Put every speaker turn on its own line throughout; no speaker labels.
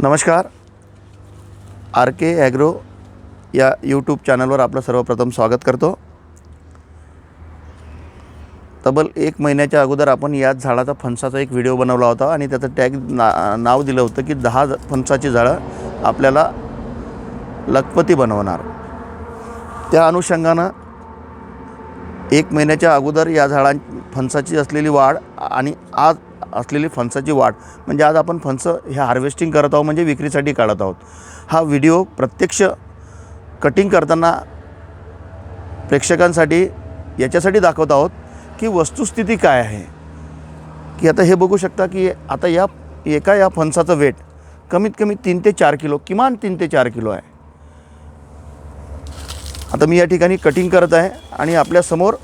नमस्कार. आर के ॲग्रो या यूट्यूब चॅनलवर आपलं सर्वप्रथम स्वागत करतो. तब्बल 1 महिन्याच्या अगोदर आपण याच झाडाचा फणसाचा एक व्हिडिओ बनवला होता आणि त्याचं टॅग नाव दिलं होतं की 10 फणसाची झाडं आपल्याला लखपती बनवणार. त्या अनुषंगानं 1 महिन्याच्या अगोदर या फणसाची असलेली वाढ आणि आज असलेली फणसाची वाढ म्हणजे आज आपण फणस हे हार्वेस्टिंग करत आहोत, म्हणजे विक्रीसाठी काढत आहोत. हा व्हिडिओ प्रत्यक्ष कटिंग करताना प्रेक्षकांसाठी याच्यासाठी दाखवत आहोत की वस्तुस्थिती काय आहे. की आता हे बघू शकता की आता या फणसाचं वेट कमीत कमी 3 ते 4 किलो, किमान 3 ते 4 किलो आहे. आता मी या ठिकाणी कटिंग करत आहे आणि आपल्यासमोर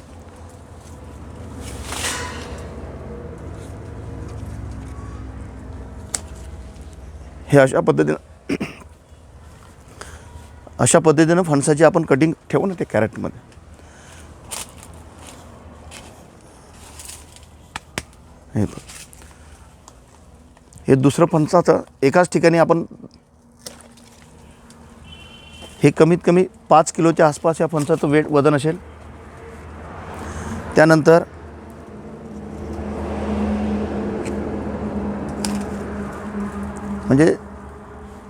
हे अशा पद्धतीनं फणसाची आपण कटिंग ठेवू ना ते कॅरेटमध्ये. हे दुसरं फणसाचं एकाच ठिकाणी आपण हे कमीत कमी 5 किलोच्या आसपास या फणसाचं वजन असेल. त्यानंतर म्हणजे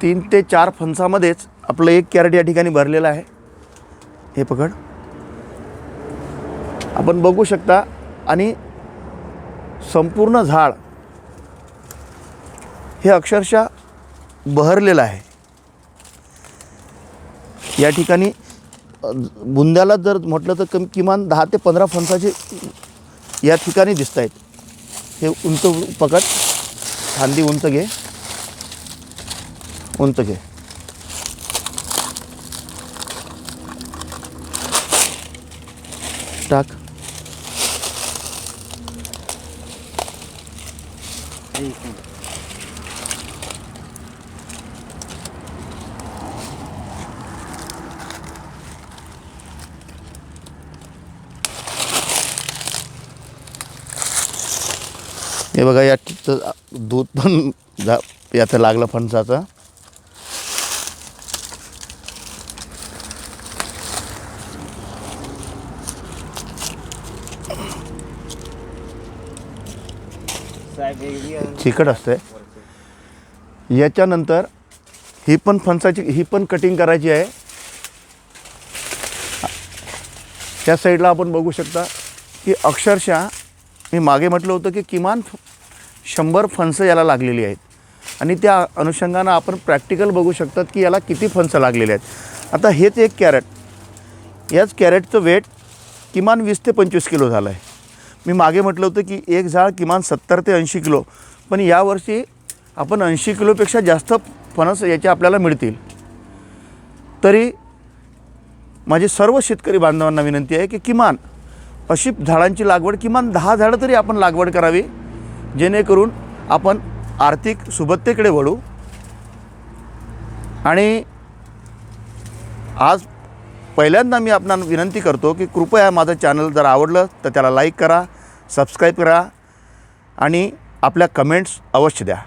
3 ते 4 फणसामध्येच आपलं 1 कॅरेट या ठिकाणी भरलेलं आहे. हे पकड आपण बघू शकता आणि संपूर्ण झाड हे अक्षरशः बहरलेलं आहे. या ठिकाणी बुंद्याला जर म्हटलं तर किमान 10 ते 15 फणसाचे या ठिकाणी दिसत आहेत. हे उंच पकड, फांदी उंच घे, उंच घे. टाक. हे बघा या दूध पण याचं लागलं फणसाचं. चिकट असते. याच्यानंतर ही पण फणसाची ही पण कटिंग करायची आहे. त्या साईडला आपण बघू शकता की अक्षरशः मी मागे म्हटलं होतं की किमान 100 फणसं याला लागलेली आहेत आणि त्या अनुषंगानं आपण प्रॅक्टिकल बघू शकतात की याला किती फणसं लागलेले आहेत. आता हेच 1 कॅरेट, याच कॅरेटचं वेट किमान 20 ते 25 किलो झालं आहे. मी मागे म्हटलं होतं की एक झाड किमान 70 ते 80 किलो, पण यावर्षी आपण 80 किलोपेक्षा जास्त फणस याचे आपल्याला मिळतील. तरी माझी सर्व शेतकरी बांधवांना विनंती आहे की किमान अशी झाडांची लागवड, किमान 10 झाडं तरी आपण लागवड करावी, जेणेकरून आपण आर्थिक सुबत्तेकडे वळू. आणि आज पहिल्यांदा मी आपणाला विनंती करतो की कृपया माझं चॅनल जर आवडलं तर त्याला लाईक करा, सबस्क्राईब करा आणि आपल्या कमेंट्स अवश्य द्या.